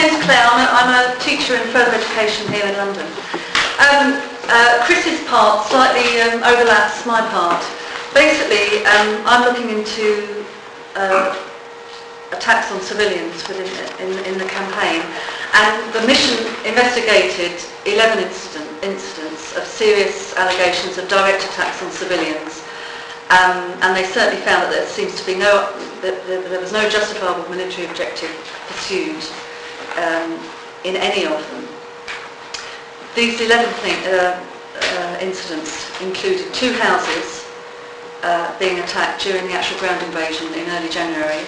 name's Claire. I'm a teacher in further education here in London. Chris's part slightly overlaps my part. Basically, I'm looking into attacks on civilians in the campaign, and the mission investigated 11 incidents of serious allegations of direct attacks on civilians, and they certainly found that there seems to be there was no justifiable military objective pursued in any of them. These 11 incidents included 2 houses being attacked during the actual ground invasion in early January,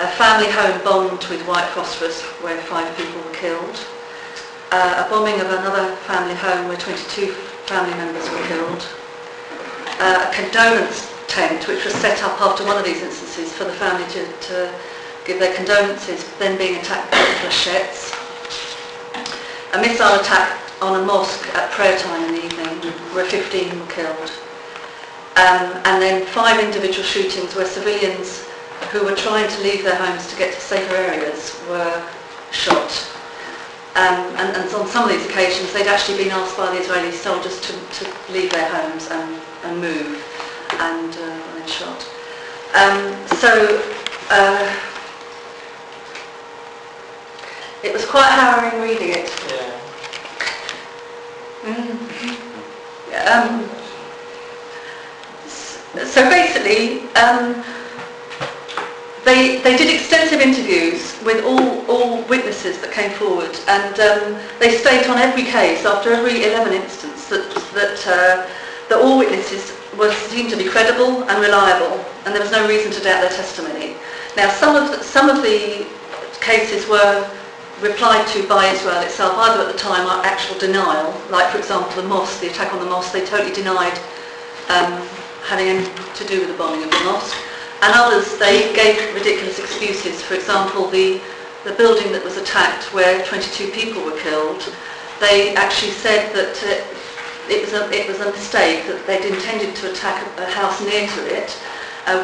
a family home bombed with white phosphorus where 5 people were killed, a bombing of another family home where 22 family members were killed, a condolence tent which was set up after one of these instances for the family to give their condolences, then being attacked by flechettes, a missile attack on a mosque at prayer time in the evening where 15 were killed, and then 5 individual shootings where civilians who were trying to leave their homes to get to safer areas were shot. And on some of these occasions they'd actually been asked by the Israeli soldiers to leave their homes and move, and then shot. It was quite harrowing reading it. Yeah. So basically, they did extensive interviews with all witnesses that came forward, and they state on every case, after every 11 instance, that all witnesses seemed to be credible and reliable, and there was no reason to doubt their testimony. Now, some of the cases were replied to by Israel itself, either at the time or actual denial, like for example the attack on the mosque. They totally denied having anything to do with the bombing of the mosque, and others they gave ridiculous excuses. For example, the building that was attacked where 22 people were killed, they actually said that it was a mistake, that they'd intended to attack a house near to it,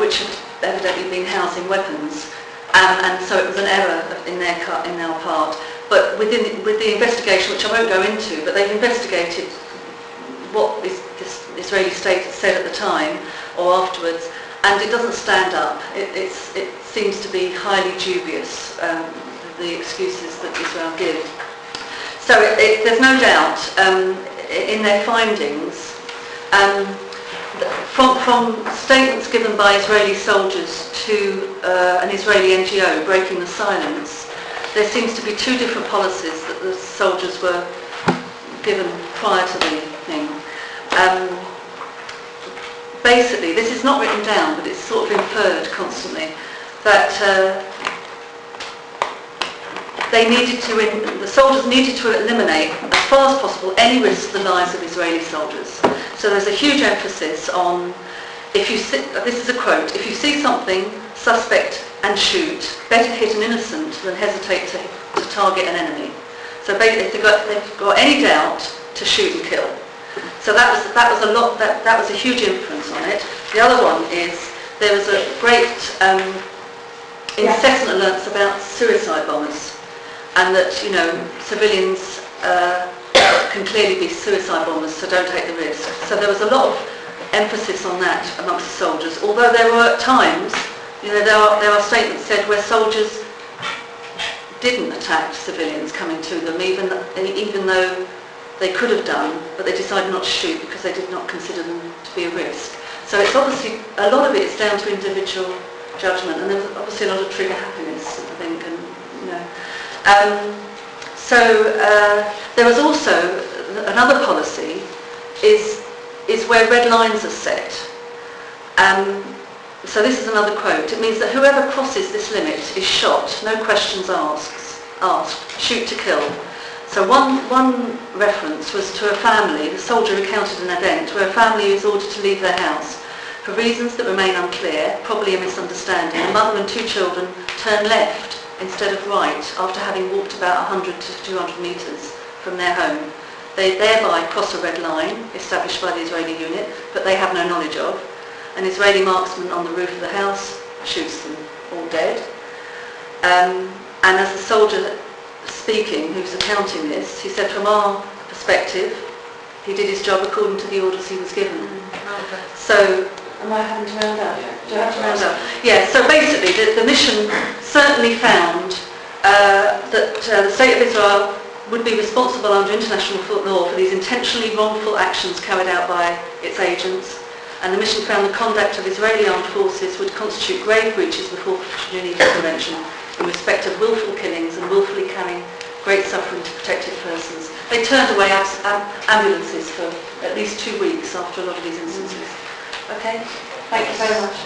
which had evidently been housing weapons. And so it was an error in their part. But with the investigation, which I won't go into, but they've investigated what this Israeli state had said at the time or afterwards, and it doesn't stand up. It seems to be highly dubious, the excuses that Israel give. So there's no doubt in their findings, from statements given by Israeli soldiers to an Israeli NGO breaking the silence, there seems to be 2 different policies that the soldiers were given prior to the thing. Basically, this is not written down, but it's sort of inferred constantly, that the soldiers needed to eliminate, as far as possible, any risk to the lives of Israeli soldiers. So there's a huge emphasis on, this is a quote, if you see something suspect and shoot, better hit an innocent than hesitate to target an enemy. So basically, if they've got any doubt, to shoot and kill. So that was a huge influence on it. The other one is, there was a great incessant alerts about suicide bombers, and that, civilians can clearly be suicide bombers, so don't take the risk. So there was a lot of emphasis on that amongst the soldiers, although there were at times, there are statements said where soldiers didn't attack civilians coming to them, even though they could have done, but they decided not to shoot because they did not consider them to be a risk. So it's obviously, a lot of it is down to individual judgment, and there's obviously a lot of trigger happiness, I think, there was also another policy is where red lines are set. So this is another quote. It means that whoever crosses this limit is shot, no questions asked, shoot to kill. So one reference was to a family, the soldier recounted an event where a family was ordered to leave their house. For reasons that remain unclear, probably a misunderstanding, the mother and 2 children turned left instead of right after having walked about 100 to 200 metres from their home. They thereby cross a red line established by the Israeli unit, but they have no knowledge of. An Israeli marksman on the roof of the house shoots them, all dead. And as the soldier speaking, who's accounting this, he said from our perspective, he did his job according to the orders he was given. So, am I having to round up? Do I have to round up? Yeah, so basically the mission certainly found that the State of Israel would be responsible under international law for these intentionally wrongful actions carried out by its agents, and the mission found the conduct of Israeli armed forces would constitute grave breaches of the 4th Geneva Convention in respect of willful killings and willfully carrying great suffering to protected persons. They turned away ambulances for at least 2 weeks after a lot of these instances. Okay, thank you very much.